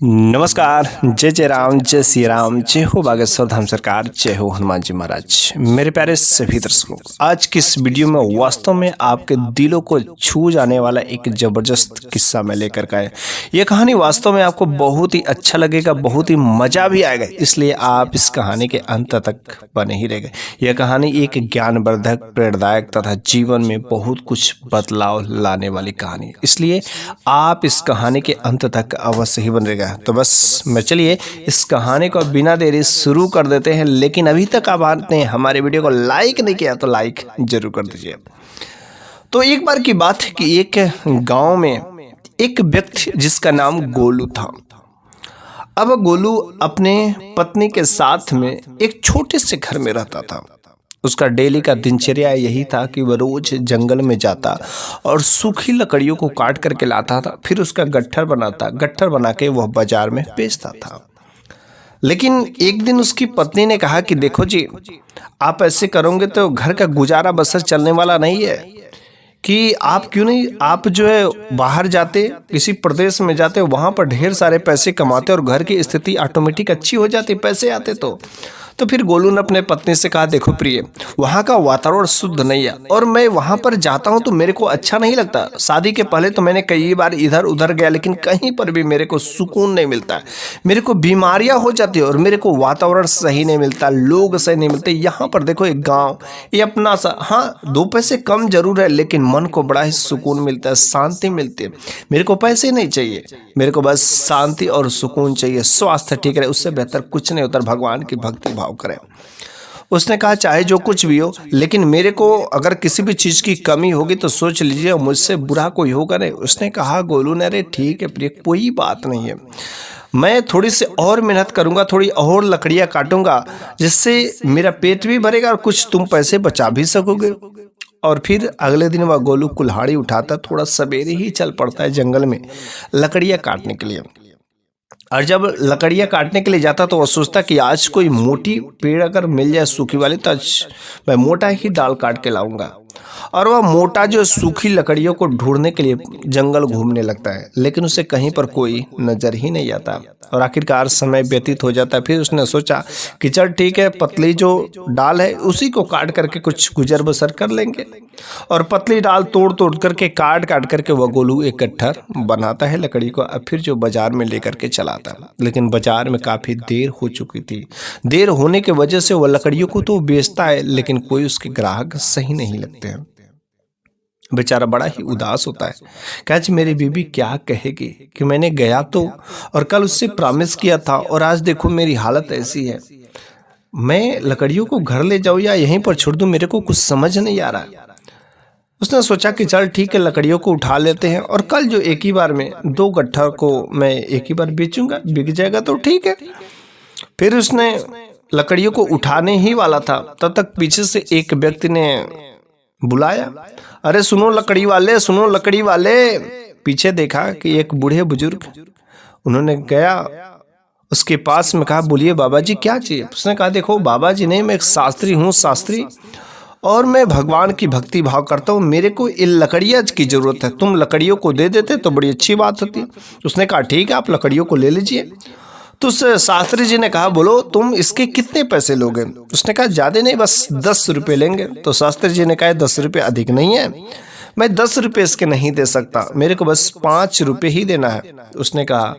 नमस्कार। जय जय राम, जय श्री राम, जय हो बागेश्वर धाम सरकार, जय हो हनुमान जी महाराज। मेरे प्यारे सभी दर्शकों, आज की इस वीडियो में वास्तव में आपके दिलों को छू जाने वाला एक जबरदस्त किस्सा मैं लेकर के आया। यह कहानी वास्तव में आपको बहुत ही अच्छा लगेगा, बहुत ही मजा भी आएगा, इसलिए आप इस कहानी के अंत तक बने ही रहेंगे। यह कहानी एक ज्ञानवर्धक, प्रेरणादायक तथा जीवन में बहुत कुछ बदलाव लाने वाली कहानी है, इसलिए आप इस कहानी के अंत तक अवश्य ही बने रहेगा। तो बस मैं चलिए इस कहानी को बिना देरी शुरू कर देते हैं। लेकिन अभी तक आपने हमारे वीडियो को लाइक नहीं किया तो लाइक जरूर कर दीजिए। तो एक बार की बात है कि एक गांव में एक व्यक्ति जिसका नाम गोलू था। अब गोलू अपने पत्नी के साथ में एक छोटे से घर में रहता था। उसका डेली का दिनचर्या यही था कि वह रोज जंगल में जाता और सूखी लकड़ियों को काट करके लाता था, फिर उसका गट्ठर बना के वह बाजार में बेचता था। लेकिन एक दिन उसकी पत्नी ने कहा कि देखो जी, आप ऐसे करोगे तो घर का गुजारा बसर चलने वाला नहीं है, कि आप क्यों नहीं, आप जो है बाहर जाते, किसी प्रदेश में जाते, वहाँ पर ढेर सारे पैसे कमाते और घर की स्थिति ऑटोमेटिक अच्छी हो जाती, पैसे आते। तो फिर गोलू ने अपने पत्नी से कहा, देखो प्रिय, वहाँ का वातावरण शुद्ध नहीं है और मैं वहाँ पर जाता हूँ तो मेरे को अच्छा नहीं लगता। शादी के पहले तो मैंने कई बार इधर उधर गया, लेकिन कहीं पर भी मेरे को सुकून नहीं मिलता है। मेरे को बीमारियाँ हो जाती है और मेरे को वातावरण सही नहीं मिलता, लोग सही नहीं मिलते। यहाँ पर देखो एक गाँव, ये अपना सा, हाँ 2 पैसे कम जरूर है, लेकिन मन को बड़ा ही सुकून मिलता है, शांति मिलती है। मेरे को पैसे नहीं चाहिए, मेरे को बस शांति और सुकून चाहिए, स्वास्थ्य ठीक रहे, उससे बेहतर कुछ नहीं होता। भगवान की भक्ति भाव करें। उसने कहा चाहे जो कुछ भी हो, लेकिन मेरे को अगर किसी भी चीज की कमी होगी तो सोच लीजिए, मुझसे बुरा कोई होगा नहीं। उसने कहा गोलू ने, अरे ठीक है प्रिय, कोई बात नहीं है, मैं थोड़ी सी और मेहनत करूंगा, थोड़ी और लकड़ियां काटूंगा, जिससे मेरा पेट भी भरेगा और कुछ तुम पैसे बचा भी सकोगे। और फिर अगले दिन वह गोलू कुल्हाड़ी उठाता, थोड़ा सवेरे ही चल पड़ता है जंगल में लकड़ियां काटने के लिए। और जब लकड़ियां काटने के लिए जाता तो वह सोचता कि आज कोई मोटी पेड़ अगर मिल जाए सूखी वाली, तो आज मैं मोटा ही डाल काट के लाऊंगा। और वह मोटा जो सूखी लकड़ियों को ढूंढने के लिए जंगल घूमने लगता है, लेकिन उसे कहीं पर कोई नजर ही नहीं आता और आखिरकार समय व्यतीत हो जाता है। फिर उसने सोचा कि चल ठीक है, पतली जो डाल है उसी को काट करके कुछ गुजर बसर कर लेंगे। और पतली डाल तोड़ करके काट करके वह गोलू एक गट्ठर बनाता है लकड़ी को, अब फिर जो बाजार में लेकर के चलाता है। लेकिन बाजार में काफी देर हो चुकी थी। देर होने की वजह से वह लकड़ियों को तो बेचता है, लेकिन कोई उसके ग्राहक सही नहीं लगते हैं। बेचारा बड़ा ही उदास होता है, कहा मेरी बीबी क्या कहेगी कि मैंने गया तो और कल उससे प्रॉमिस किया था और आज देखो मेरी हालत ऐसी है। मैं लकड़ियों को घर ले जाऊं या यहीं पर छोड़ दूं, मेरे को कुछ समझ नहीं आ रहा। उसने सोचा कि चल ठीक है, लकड़ियों को उठा लेते हैं और कल जो एक ही बार में 2 गट्ठर को मैं एक ही बार बेचूंगा, बिक जाएगा तो ठीक है। फिर उसने लकड़ियों को उठाने ही वाला था, तब तक पीछे से एक व्यक्ति ने बुलाया, अरे सुनो लकड़ी वाले, सुनो लकड़ी वाले। पीछे देखा कि एक बूढ़े बुजुर्ग, उन्होंने गया उसके पास में, कहा बोलिए बाबा जी क्या चाहिए। उसने कहा देखो बाबा जी नहीं, मैं एक शास्त्री हूँ, शास्त्री, और मैं भगवान की भक्ति भाव करता हूँ, मेरे को इन लकड़ियाँ की जरूरत है, तुम लकड़ियों को दे देते तो बड़ी अच्छी बात होती। उसने कहा ठीक है, आप लकड़ियों को ले लीजिए। तो उस शास्त्री जी ने कहा बोलो तुम इसके कितने पैसे लोगे। उसने कहा ज्यादा नहीं, बस 10 रुपये लेंगे। तो शास्त्री जी ने कहा 10 रुपये अधिक नहीं है, मैं 10 रुपये इसके नहीं दे सकता, मेरे को बस 5 रुपये ही देना है। उसने कहा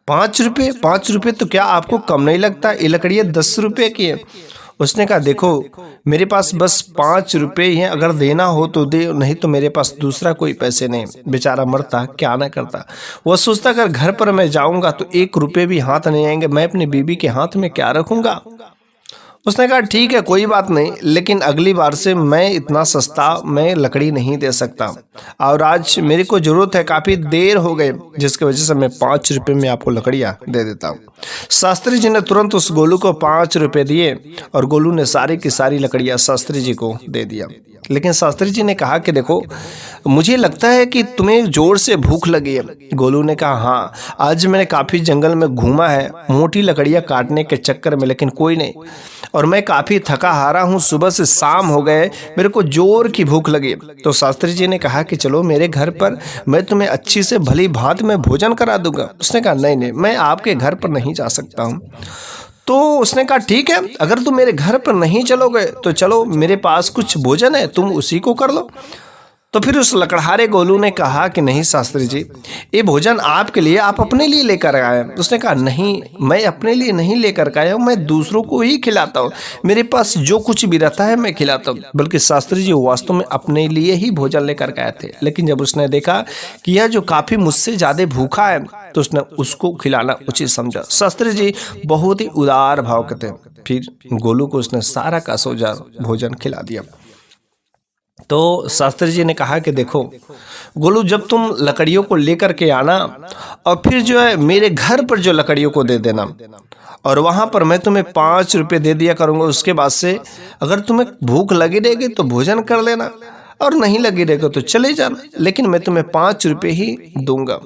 5 रुपये? 5 रुपये तो क्या आपको कम नहीं लगता, ये लकड़ियाँ 10 रुपये की है। उसने कहा देखो मेरे पास बस 5 रुपये ही हैं, अगर देना हो तो दे, नहीं तो मेरे पास दूसरा कोई पैसे नहीं। बेचारा मरता क्या ना करता, वो सोचता अगर घर पर मैं जाऊंगा तो 1 रुपये भी हाथ नहीं आएंगे, मैं अपनी बीबी के हाथ में क्या रखूंगा। उसने कहा ठीक है कोई बात नहीं, लेकिन अगली बार से मैं इतना सस्ता मैं लकड़ी नहीं दे सकता, और आज मेरे को जरूरत है, काफ़ी देर हो गए, जिसकी वजह से मैं 5 रुपये में आपको लकड़ियाँ दे देता हूँ। शास्त्री जी ने तुरंत उस गोलू को 5 रुपये दिए और गोलू ने सारी की सारी लकड़ियाँ शास्त्री जी को दे दिया। लेकिन शास्त्री जी ने कहा कि देखो, मुझे लगता है कि तुम्हें जोर से भूख लगी है। गोलू ने कहा हाँ, आज मैंने काफ़ी जंगल में घूमा है मोटी लकड़ियाँ काटने के चक्कर में, लेकिन कोई नहीं, और मैं काफ़ी थका हारा हूँ, सुबह से शाम हो गए, मेरे को जोर की भूख लगी। तो शास्त्री जी ने कहा कि चलो मेरे घर पर, मैं तुम्हें अच्छी से भली भांत में भोजन करा दूंगा। उसने कहा नहीं नहीं, मैं आपके घर पर नहीं जा सकता हूँ। तो उसने कहा ठीक है, अगर तुम मेरे घर पर नहीं चलोगे तो चलो, मेरे पास कुछ भोजन है, तुम उसी को कर लो। तो फिर उस लकड़हारे गोलू ने कहा कि नहीं शास्त्री जी, ये भोजन आपके लिए, आप अपने लिए लेकर आए। उसने कहा नहीं, मैं अपने लिए नहीं लेकर के आया हूँ, मैं दूसरों को ही खिलाता हूँ, मेरे पास जो कुछ भी रहता है मैं खिलाता हूँ। बल्कि शास्त्री जी वास्तव में अपने लिए ही भोजन लेकर के आए थे, लेकिन जब उसने देखा कि यह जो काफ़ी मुझसे ज़्यादा भूखा है तो उसने उसको खिलाना उचित समझा। शास्त्री जी बहुत ही उदार भाव के थे। फिर गोलू को उसने सारा का सोजा भोजन खिला दिया। तो शास्त्री जी ने कहा कि देखो गोलू, जब तुम लकड़ियों को लेकर के आना और फिर जो है मेरे घर पर जो लकड़ियों को दे देना, और वहाँ पर मैं तुम्हें 5 रुपये दे दिया करूँगा। उसके बाद से अगर तुम्हें भूख लगी रहेगी तो भोजन कर लेना, और नहीं लगी रहेगी तो चले जाना, लेकिन मैं तुम्हें 5 रुपये ही दूंगा।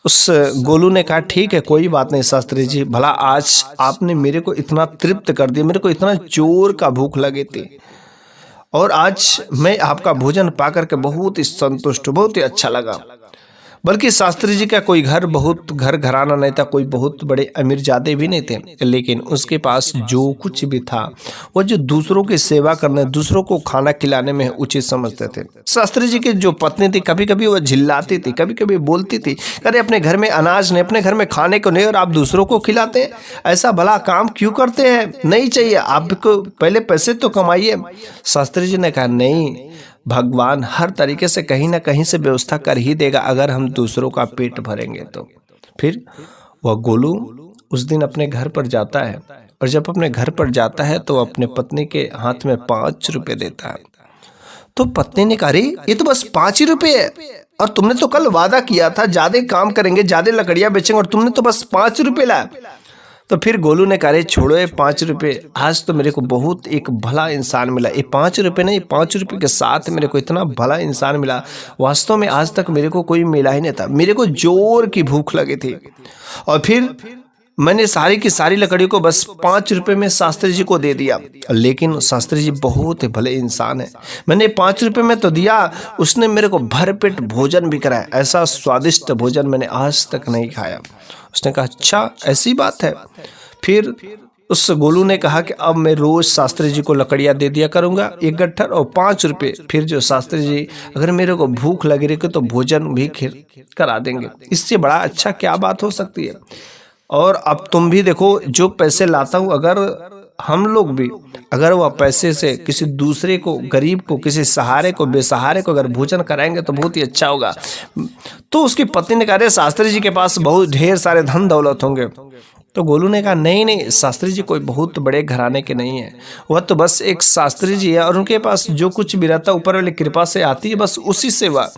उस गोलू ने कहा ठीक है, कोई बात नहीं शास्त्री जी, भला आज आपने मेरे को इतना तृप्त कर दिया, मेरे को इतना जोर का भूख लगी थी, और आज मैं आपका भोजन पाकर के बहुत ही संतुष्ट, बहुत ही अच्छा लगा। बल्कि शास्त्री जी का कोई बहुत घर घराना नहीं था, कोई बहुत बड़े अमीरजादे भी नहीं थे, लेकिन उसके पास जो कुछ भी था वो जो दूसरों की सेवा करने, दूसरों को खाना खिलाने में उचित समझते थे। शास्त्री जी की जो पत्नी थी, कभी कभी वो झिल्लाती थी, कभी कभी बोलती थी, अरे अपने घर में अनाज नहीं, अपने घर में खाने को नहीं, और आप दूसरों को खिलाते हैं, ऐसा भला काम क्यों करते हैं, नहीं चाहिए, आपको पहले पैसे तो कमाइए। शास्त्री जी ने कहा नहीं, भगवान हर तरीके से कहीं ना कहीं से व्यवस्था कर ही देगा, अगर हम दूसरों का पेट भरेंगे तो। फिर वह गोलू उस दिन अपने घर पर जाता है, और जब अपने घर पर जाता है तो अपने पत्नी के हाथ में 5 रुपये देता है। तो पत्नी ने कहा अरे ये तो बस 5 ही रुपये है, और तुमने तो कल वादा किया था ज्यादा काम करेंगे, ज्यादा लकड़ियां बेचेंगे, और तुमने तो बस 5 रुपये लाया। तो फिर गोलू ने कहा अरे छोड़ो ये 5 रुपये, आज तो मेरे को बहुत एक भला इंसान मिला, ये 5 रुपये नहीं, 5 रुपये के साथ मेरे को इतना भला इंसान मिला, वास्तव में आज तक मेरे को कोई मिला ही नहीं था। मेरे को जोर की भूख लगी थी, और फिर मैंने सारी की सारी लकड़ी को बस 5 रुपये में शास्त्री जी को दे दिया, लेकिन शास्त्री जी बहुत ही भले इंसान है, मैंने 5 रुपये में तो दिया, उसने मेरे को भरपेट भोजन भी कराया, ऐसा स्वादिष्ट भोजन मैंने आज तक नहीं खाया। उसने कहा अच्छा ऐसी बात है। फिर उस गोलू ने कहा कि अब मैं रोज शास्त्री जी को लकड़ियां दे दिया करूंगा, एक गट्ठर और 5 रुपये, फिर जो शास्त्री जी अगर मेरे को भूख लगी रही तो भोजन भी करा देंगे, इससे बड़ा अच्छा क्या बात हो सकती है। और अब तुम भी देखो, जो पैसे लाता हूँ, अगर हम लोग भी अगर वह पैसे से किसी दूसरे को, गरीब को, किसी सहारे को, बेसहारे को अगर भोजन कराएंगे तो बहुत ही अच्छा होगा। तो उसकी पत्नी ने कहा शास्त्री जी के पास बहुत ढेर सारे धन दौलत होंगे। तो गोलू ने कहा नहीं नहीं, शास्त्री जी कोई बहुत बड़े घराने के नहीं है, वह तो बस एक शास्त्री जी है, और उनके पास जो कुछ भी रहता ऊपर वाली कृपा से आती है, बस उसी से वह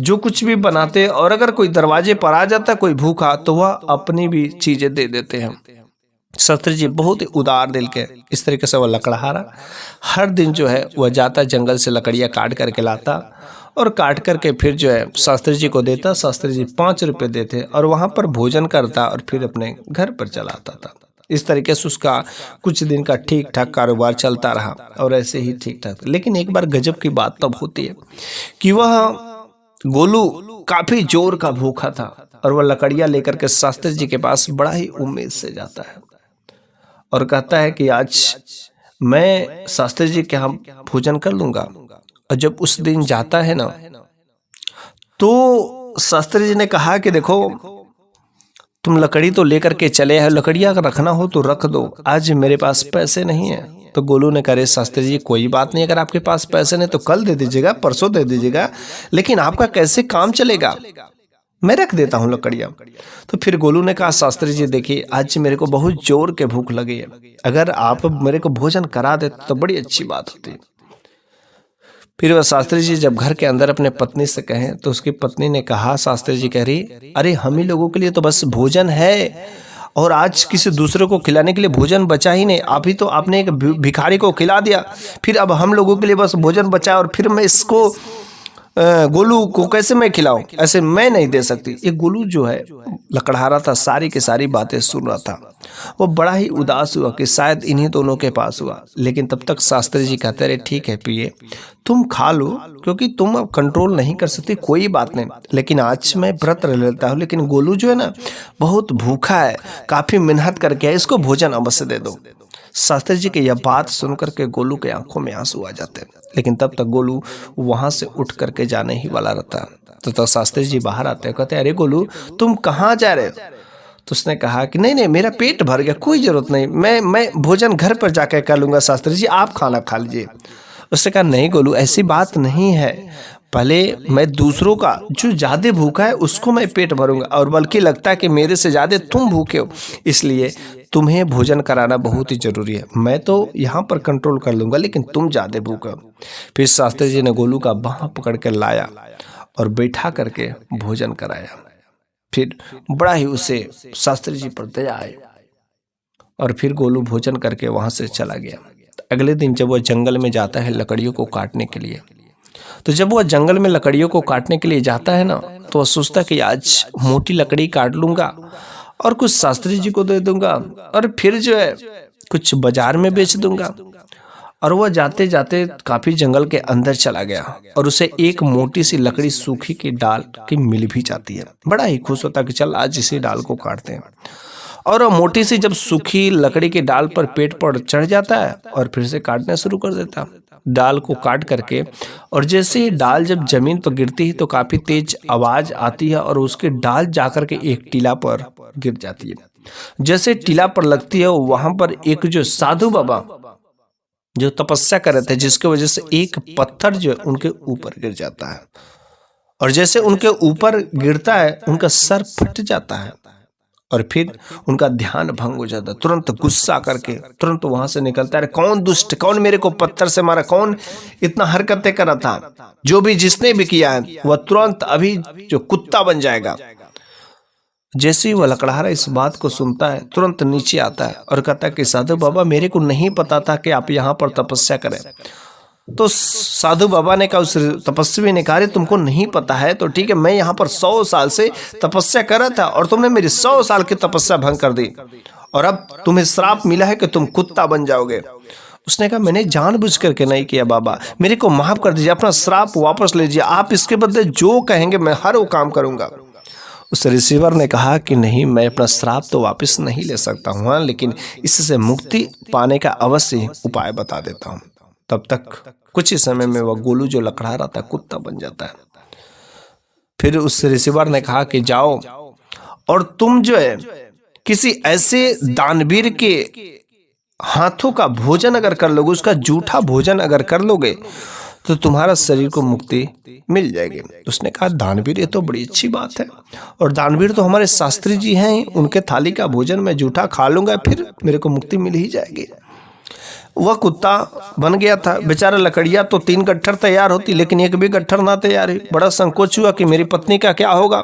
जो कुछ भी बनाते, और अगर कोई दरवाजे पर आ जाता कोई भूखा तो वह अपनी भी चीजें दे देते हैं। शास्त्री जी बहुत ही उदार दिल के, इस तरीके से वह लकड़हारा हर दिन जो है वह जाता जंगल से लकड़ियाँ काट करके लाता, और काट करके फिर जो है शास्त्री जी को देता। शास्त्री जी 5 रुपये देते और वहाँ पर भोजन करता और फिर अपने घर पर चला आता था। इस तरीके से उसका कुछ दिन का ठीक ठाक कारोबार चलता रहा, और ऐसे ही ठीक ठाक। लेकिन एक बार गजब की बात तब होती है कि वह गोलू काफी जोर का भूखा था, और वह लकड़ियाँ लेकर के शास्त्री जी के पास बड़ा ही उम्मीद से जाता है, और कहता है कि आज मैं शास्त्री जी के यहाँ भोजन कर लूंगा। और जब उस दिन जाता है ना, तो शास्त्री जी ने कहा कि देखो तुम लकड़ी तो लेकर के चले हैं, लकड़ियाँ अगर रखना हो तो रख दो, आज मेरे पास पैसे नहीं है। तो गोलू ने कहा शास्त्री जी कोई बात नहीं, अगर आपके पास पैसे नहीं तो कल दे दीजिएगा, परसों दे दीजिएगा, लेकिन आपका कैसे काम चलेगा, मैं रख देता हूँ लकड़ियाँ। तो फिर गोलू ने कहा शास्त्री जी देखिए आज मेरे को बहुत जोर के भूख लगी है, अगर आप मेरे को भोजन करा देते तो बड़ी अच्छी बात होती। फिर वह शास्त्री जी जब घर के अंदर अपने पत्नी से कहें तो उसकी पत्नी ने कहा, शास्त्री जी कह रही अरे हम ही लोगों के लिए तो बस भोजन है, और आज किसी दूसरे को खिलाने के लिए भोजन बचा ही नहीं। अभी तो आपने एक भिखारी को खिला दिया, फिर अब हम लोगों के लिए बस भोजन बचा और फिर मैं इसको गोलू को कैसे मैं खिलाऊं? ऐसे मैं नहीं दे सकती। ये गोलू जो है लकड़हारा था, सारी की सारी बातें सुन रहा था। वो बड़ा ही उदास हुआ कि शायद इन्हीं दोनों के पास हुआ। लेकिन तब तक शास्त्री जी कहते रहे, ठीक है पिए, तुम खा लो, क्योंकि तुम अब कंट्रोल नहीं कर सकती, कोई बात नहीं, लेकिन आज मैं व्रत रह लेता हूँ। लेकिन गोलू जो है ना बहुत भूखा है, काफी मेहनत करके है, इसको भोजन अवश्य दे दो। शास्त्री जी की यह बात सुनकर के गोलू के आंखों में आंसू आ जाते हैं। लेकिन तब तक गोलू वहां से उठ करके जाने ही वाला रहता है। तो शास्त्री जी बाहर आते हैं, कहते हैं, अरे गोलू तुम कहाँ जा रहे हो? तो उसने कहा कि नहीं नहीं, मेरा पेट भर गया, कोई जरूरत नहीं, मैं भोजन घर पर जाकर कर लूंगा, शास्त्री जी आप खाना खा लीजिए। उसने कहा नहीं गोलू, ऐसी बात नहीं है, पहले मैं दूसरों का जो ज्यादा भूखा है उसको मैं पेट भरूंगा, और बल्कि लगता है कि मेरे से ज्यादा तुम भूखे हो, इसलिए तुम्हें भोजन कराना बहुत ही जरूरी है। मैं तो यहाँ पर कंट्रोल कर लूंगा, लेकिन तुम ज्यादा भूखे हो। फिर शास्त्री जी ने गोलू का बाँह पकड़ के लाया और बैठा करके भोजन कराया। फिर बड़ा ही उसे शास्त्री जी पर दया आई और फिर गोलू भोजन करके वहां से चला गया। अगले दिन जब वह जंगल में जाता है लकड़ियों को काटने के लिए, तो जब वह जंगल में लकड़ियों को काटने के लिए जाता है ना, तो वह सोचता कि आज मोटी लकड़ी काट लूंगा और कुछ शास्त्री जी को दे दूंगा और फिर जो है कुछ बाजार में बेच दूंगा। और वह जाते जाते काफी जंगल के अंदर चला गया और उसे एक मोटी सी लकड़ी सूखी की डाल की मिल भी जाती है। बड़ा ही खुश होता कि चल आज इसी डाल को काटते हैं। और वह मोटी सी जब सूखी लकड़ी की डाल पर पेट पर चढ़ जाता है और फिर से काटना शुरू कर देता है डाल को काट करके। और जैसे ही डाल जब जमीन पर गिरती है तो काफी तेज आवाज आती है और उसकी डाल जाकर के एक टीला पर गिर जाती है। जैसे टीला पर लगती है वहां पर एक जो साधु बाबा जो तपस्या कर रहे थे, जिसकी वजह से एक पत्थर जो उनके ऊपर गिर जाता है और जैसे उनके ऊपर गिरता है उनका सर फट जाता है और फिर उनका ध्यान भंग हो जाता है। तुरंत गुस्सा करके तुरंत वहां से निकलता है, कौन दुष्ट, कौन मेरे को पत्थर से मारा, कौन इतना हरकतें कर रहा था, जो भी जिसने भी किया है वह तुरंत अभी जो कुत्ता बन जाएगा। जैसे ही वह लकड़हारा इस बात को सुनता है तुरंत नीचे आता है और कहता है कि साधु बाबा मेरे को नहीं पता था कि आप यहाँ पर तपस्या करें। तो साधु बाबा ने कहा, उस तपस्वी ने कहा, तुमको नहीं पता है तो ठीक है, मैं यहाँ पर 100 साल से तपस्या कर रहा था और तुमने मेरी 100 साल की तपस्या भंग कर दी और अब तुम्हें श्राप मिला है कि तुम कुत्ता बन जाओगे। उसने कहा मैंने जानबूझ करके नहीं किया बाबा, मेरे को माफ कर दीजिए, अपना श्राप वापस लीजिए, आप इसके बदले जो कहेंगे मैं हर वो काम करूंगा। उस रिसीवर ने कहा कि नहीं, मैं अपना श्राप तो वापस नहीं ले सकता हूँ, हाँ, लेकिन इससे मुक्ति पाने का अवश्य उपाय बता देता हूँ। तब तक कुछ ही समय में वह गोलू जो लकड़ा रहा था कुत्ता बन जाता है। फिर उस रिसीवर ने कहा कि जाओ और तुम जो है किसी ऐसे दानवीर के हाथों का भोजन अगर कर लोगे, उसका जूठा भोजन अगर कर लोगे तो तुम्हारा शरीर को मुक्ति मिल जाएगी। उसने कहा दानवीर, ये तो बड़ी अच्छी बात है, और दानवीर तो हमारे शास्त्री जी हैं, उनके थाली का भोजन मैं जूठा खा लूंगा फिर मेरे को मुक्ति मिल ही जाएगी। वह कुत्ता बन गया था बेचारा। लकड़ियां तो 3 गट्ठर तैयार होती लेकिन एक भी गट्ठर ना तैयार हुई। बड़ा संकोच हुआ कि मेरी पत्नी का क्या होगा।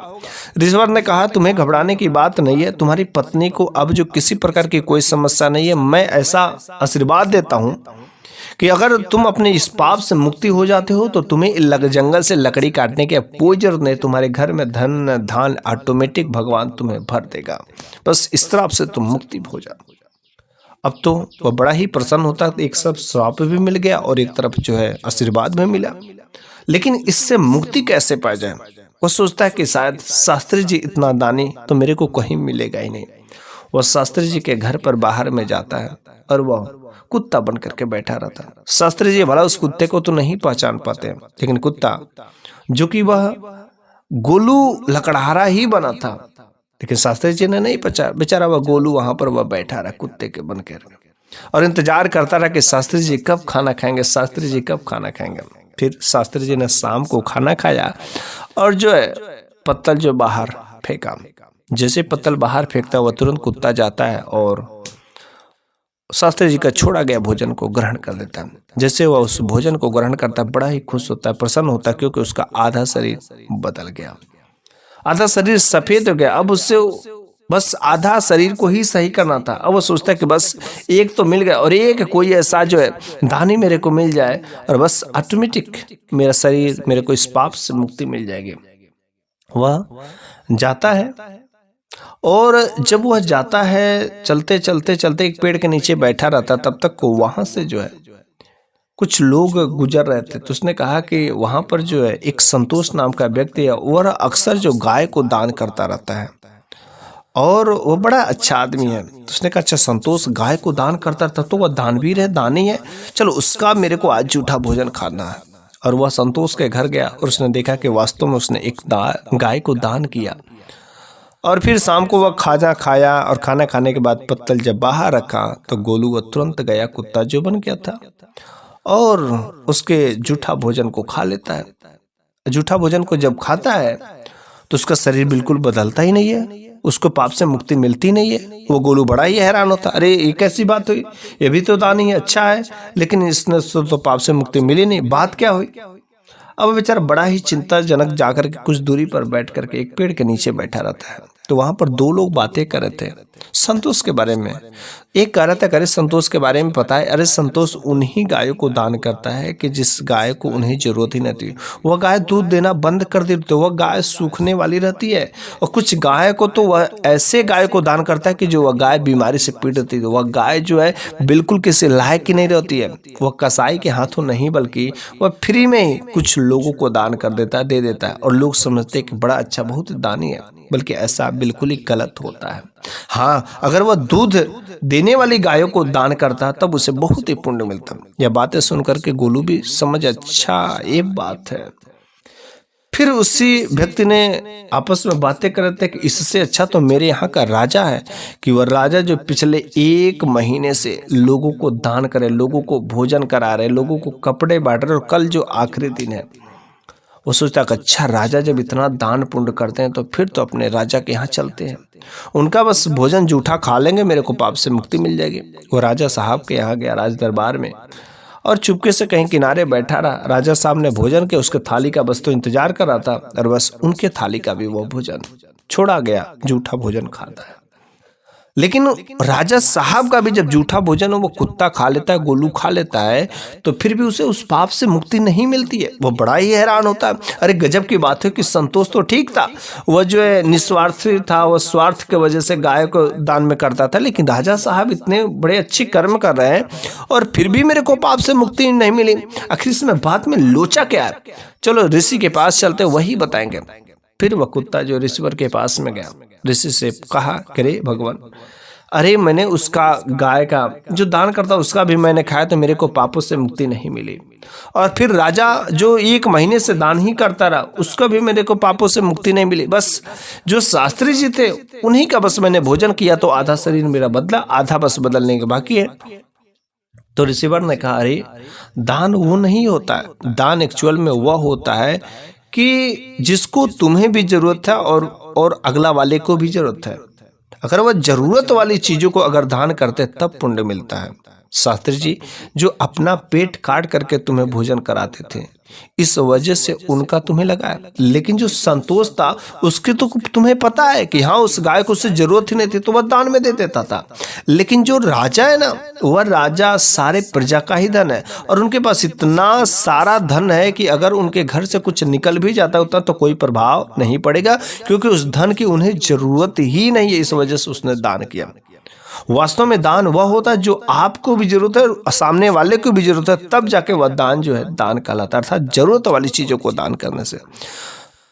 रिश्वर ने कहा तुम्हें घबराने की बात नहीं है, तुम्हारी पत्नी को अब जो किसी प्रकार की कोई समस्या नहीं है। मैं ऐसा आशीर्वाद देता हूँ कि अगर तुम अपने इस पाप से मुक्ति हो जाते हो तो तुम्हें जंगल से लकड़ी काटने की कोई जरूरत नहीं, तुम्हारे घर में धन धान ऑटोमेटिक भगवान तुम्हें भर देगा, बस इस तरह से तुम मुक्ति हो जाओ। अब तो वह बड़ा ही प्रसन्न होता है, एक सब श्राप भी मिल गया और एक तरफ जो है आशीर्वाद भी मिला, लेकिन इससे मुक्ति कैसे पाया जाए। वह सोचता है कि शायद शास्त्री जी इतना दानी तो मेरे को कहीं मिलेगा ही नहीं। वह शास्त्री जी के घर पर बाहर में जाता है और वह कुत्ता बन करके बैठा रहता है। शास्त्री जी भला उस कुत्ते को तो नहीं पहचान पाते, लेकिन कुत्ता जो कि वह गोलू लकड़हारा ही बना था, लेकिन शास्त्री जी ने नहीं पहचाना। बेचारा वह गोलू वहां पर वह बैठा रहा कुत्ते के बनकर और इंतजार करता रहा कि शास्त्री जी कब खाना खाएंगे, शास्त्री जी कब खाना खाएंगे। फिर शास्त्री जी ने शाम को खाना खाया और जो है पत्तल जो बाहर फेंका। जैसे पत्तल बाहर फेंकता वह तुरंत कुत्ता जाता है और शास्त्री जी का छोड़ा गया भोजन को ग्रहण कर लेता है। जैसे वह उस भोजन को ग्रहण करता बड़ा ही खुश होता है, प्रसन्न होता है, क्योंकि उसका आधा शरीर बदल गया, आधा शरीर सफेद हो गया। अब उससे बस आधा शरीर को ही सही करना था। अब वो सोचता है कि बस एक तो मिल गया और एक कोई ऐसा जो है दानी मेरे को मिल जाए और बस ऑटोमेटिक मेरा शरीर, मेरे को इस पाप से मुक्ति मिल जाएगी। वह जाता है और जब वह जाता है, चलते चलते चलते एक पेड़ के नीचे बैठा रहता, तब तक को वहां से जो है कुछ लोग गुजर रहे थे। तो उसने कहा कि वहां पर जो है एक संतोष नाम का व्यक्ति है, वह अक्सर जो गाय को दान करता रहता है और वो बड़ा अच्छा आदमी है। तो उसने कहा अच्छा संतोष गाय को दान करता रहता तो वह दानवीर है, दानी है, चलो उसका मेरे को आज जूठा भोजन खाना है। और वह संतोष के घर गया और उसने देखा कि वास्तव में उसने एक गाय को दान किया। और फिर शाम को वह खाना खाया और खाना खाने के बाद पत्तल जब बाहर रखा तो गोलू वह तुरंत गया कुत्ता जो बन गया था और उसके जूठा भोजन को खा लेता है। जूठा भोजन को जब खाता है तो उसका शरीर बिल्कुल बदलता ही नहीं है, उसको पाप से मुक्ति मिलती नहीं है। वो गोलू बड़ा ही हैरान होता, अरे ये कैसी बात हुई, ये भी तो दानी है, अच्छा है, लेकिन इसने तो पाप से मुक्ति मिली नहीं, बात क्या हुई। अब बेचारा बड़ा ही चिंताजनक जाकर के कुछ दूरी पर बैठ करके एक पेड़ के नीचे बैठा रहता है। तो वहां पर दो लोग बातें कर रहे थे संतोष के बारे में। एक कह रहा था, अरे संतोष के बारे में पता है, अरे संतोष उन्हीं गायों को दान करता है कि जिस गाय को उन्हें जरूरत ही नहीं थी। वह गाय दूध देना बंद कर देती तो वह गाय सूखने वाली रहती है, और कुछ गाय को तो वह ऐसे गाय को दान करता है कि जो वह गाय बीमारी से पीड़ित है, वह गाय जो है बिल्कुल किसी लायक की नहीं रहती है। वह कसाई के हाथों नहीं बल्कि वह फ्री में ही कुछ लोगों को दान कर देता है, दे देता है, और लोग समझते हैं कि बड़ा अच्छा, बहुत दानी है, बल्कि ऐसा बिल्कुल ही गलत होता है। हाँ, अगर वह दूध देने वाली गायों को दान करता तब उसे बहुत ही पुण्य मिलता। यह बातें सुनकर के गोलू भी समझ, अच्छा ये बात है। फिर उसी व्यक्ति ने आपस में बातें कर रहे थे कि इससे अच्छा तो मेरे यहाँ का राजा है, कि वह राजा जो पिछले 1 महीने से लोगों को दान करे, लोगों को भोजन करा रहे, लोगों को कपड़े बांट रहे, और कल जो आखिरी दिन है। वो सोचता कि अच्छा राजा जब इतना दान पुण्य करते हैं तो फिर तो अपने राजा के यहाँ चलते हैं, उनका बस भोजन जूठा खा लेंगे, मेरे को पाप से मुक्ति मिल जाएगी। वो राजा साहब के यहाँ गया, राज दरबार में, और चुपके से कहीं किनारे बैठा रहा। राजा साहब ने भोजन के उसके थाली का बस तो इंतजार कर रहा था, और बस उनके थाली का भी वो भोजन छोड़ा गया, जूठा भोजन खाता है। लेकिन राजा साहब का भी जब जूठा भोजन वो कुत्ता खा लेता है, गोलू खा लेता है, तो फिर भी उसे उस पाप से मुक्ति नहीं मिलती है। वो बड़ा ही हैरान होता है, अरे गजब की बात है कि संतोष तो ठीक था, वह जो है निस्वार्थी था, वह स्वार्थ के वजह से गाय को दान में करता था, लेकिन राजा साहब इतने बड़े अच्छे कर्म कर रहे हैं और फिर भी मेरे को पाप से मुक्ति नहीं मिली। आखिर इसमें बात में लोचा क्या है, चलो ऋषि के पास चलते, वही बताएंगे। फिर वह कुत्ता जो ऋषिवर के पास में गया, ऋषि से कहा, करे भगवान, अरे मैंने उसका गाय का जो दान करता उसका भी मैंने खाया तो मेरे को पापों से मुक्ति नहीं मिली, और फिर राजा जो 1 महीने से दान ही करता रहा उसका भी मेरे को पापों से मुक्ति नहीं मिली। बस जो शास्त्री जी थे उन्हीं का बस मैंने भोजन किया तो आधा शरीर मेरा बदला, आधा बस बदलने के बाकी है। तो ऋषिवर ने कहा, अरे दान वो नहीं होता है, दान एक्चुअल में वह होता है कि जिसको तुम्हें भी जरूरत है और अगला वाले को भी जरूरत है। अगर वह जरूरत वाली चीजों को अगर दान करते तब पुण्य मिलता है। शास्त्री जी जो अपना पेट काट करके तुम्हें भोजन कराते थे, इस वजह से उनका तुम्हें लगा, लेकिन जो संतोष था उसकी तो तुम्हें पता है कि हाँ उस गाय को उससे जरूरत ही नहीं थी तो वह दान में दे देता था। लेकिन जो राजा है ना, वह राजा सारे प्रजा का ही धन है, और उनके पास इतना सारा धन है कि अगर उनके घर से कुछ निकल भी जाता होता तो कोई प्रभाव नहीं पड़ेगा, क्योंकि उस धन की उन्हें जरूरत ही नहीं है, इस वजह से उसने दान किया। वास्तव में दान वह होता है जो आपको भी जरूरत है और सामने वाले को भी जरूरत है, तब जाके वह दान जो है दान कहलाता है, अर्थात जरूरत वाली चीजों को दान करने से।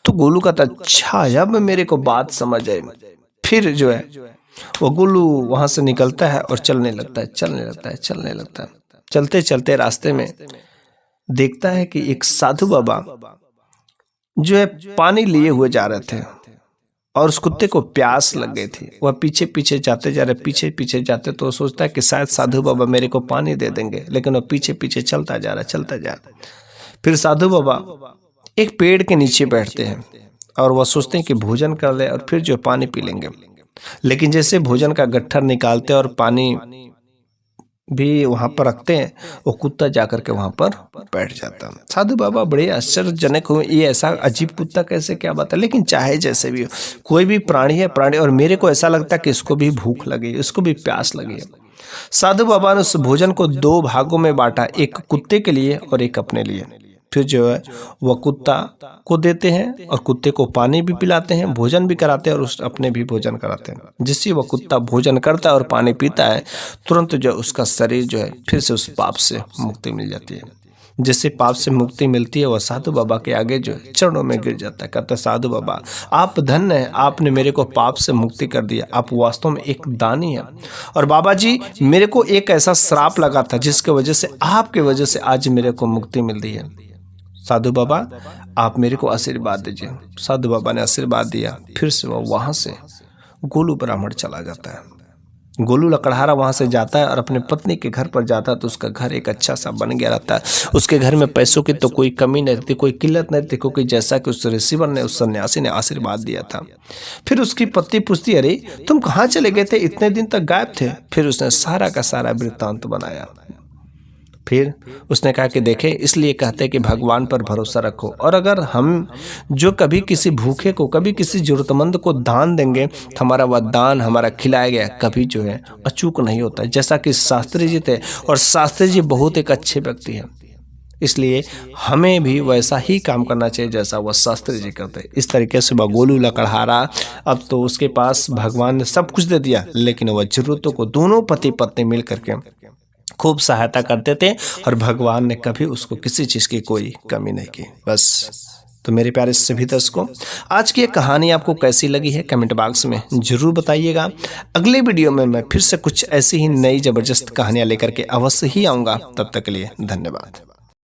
तो गोलू कहता, अच्छा अब मेरे को बात समझ आई। फिर जो है वो गोलू वहां से निकलता है और चलने लगता है। चलते चलते रास्ते में देखता है कि एक साधु बाबा जो है पानी लिए हुए जा रहे थे और उस कुत्ते को प्यास लग गई थी। वह पीछे पीछे जाते तो सोचता है कि शायद साधु बाबा मेरे को पानी दे देंगे, लेकिन वह पीछे पीछे चलता जा रहा। फिर साधु बाबा एक पेड़ के नीचे बैठते हैं और वह सोचते हैं कि भोजन कर ले और फिर जो पानी पी लेंगे। लेकिन जैसे भोजन का गट्ठर निकालते और पानी भी वहाँ पर रखते हैं, वो कुत्ता जाकर के वहाँ पर बैठ जाता है। साधु बाबा बड़े आश्चर्यजनक हुए, ये ऐसा अजीब कुत्ता कैसे, क्या बात है। लेकिन चाहे जैसे भी हो, कोई भी प्राणी है प्राणी, और मेरे को ऐसा लगता है कि इसको भी भूख लगी, इसको भी प्यास लगी है। साधु बाबा ने उस भोजन को 2 भागों में बांटा, एक कुत्ते के लिए और एक अपने लिए। फिर जो है वह कुत्ता को देते हैं और कुत्ते को पानी भी पिलाते हैं, भोजन भी कराते हैं और उस अपने भी भोजन कराते हैं। जिससे वह कुत्ता भोजन करता है और पानी पीता है, तुरंत जो उसका शरीर जो है फिर से उस पाप से मुक्ति मिल जाती है। जिससे पाप से मुक्ति मिलती है, वह साधु बाबा के आगे जो है चरणों में गिर जाता है। कहता है, साधु बाबा आप धन्य हैं, आपने मेरे को पाप से मुक्ति कर दिया, आप वास्तव में एक दानी हैं। और बाबा जी, मेरे को एक ऐसा श्राप लगा था जिसके वजह से, आपके वजह से आज मेरे को मुक्ति मिल रही है। साधु बाबा आप मेरे को आशीर्वाद दीजिए। साधु बाबा ने आशीर्वाद दिया। फिर से वह वहाँ से गोलू ब्राह्मण चला जाता है। गोलू लकड़हारा वहाँ से जाता है और अपने पत्नी के घर पर जाता है, तो उसका घर एक अच्छा सा बन गया रहता है। उसके घर में पैसों की तो कोई कमी नहीं रहती, कोई किल्लत नहीं रहती, क्योंकि जैसा कि उस रिसीवर ने, उस सन्यासी ने आशीर्वाद दिया था। फिर उसकी पत्नी पूछती, अरे तुम कहाँ चले गए थे, इतने दिन तक गायब थे। फिर उसने सारा का सारा वृत्तांत बनाया। फिर उसने कहा कि देखें, इसलिए कहते हैं कि भगवान पर भरोसा रखो, और अगर हम जो कभी किसी भूखे को, कभी किसी जरूरतमंद को दान देंगे, तो हमारा वह दान, हमारा खिलाया गया कभी जो है अचूक नहीं होता। जैसा कि शास्त्री जी थे, और शास्त्री जी बहुत एक अच्छे व्यक्ति हैं, इसलिए हमें भी वैसा ही काम करना चाहिए जैसा वह शास्त्री जी करते। इस तरीके से वह गोलू लकड़हारा, अब तो उसके पास भगवान ने सब कुछ दे दिया, लेकिन वह जरूरतों को दोनों पति पत्नी मिल करके खूब सहायता करते थे, और भगवान ने कभी उसको किसी चीज़ की कोई कमी नहीं की। बस। तो मेरे प्यारे सभी दर्शकों, आज की ये कहानी आपको कैसी लगी है कमेंट बॉक्स में जरूर बताइएगा। अगले वीडियो में मैं फिर से कुछ ऐसी ही नई ज़बरदस्त कहानियाँ लेकर के अवश्य ही आऊँगा। तब तक के लिए धन्यवाद।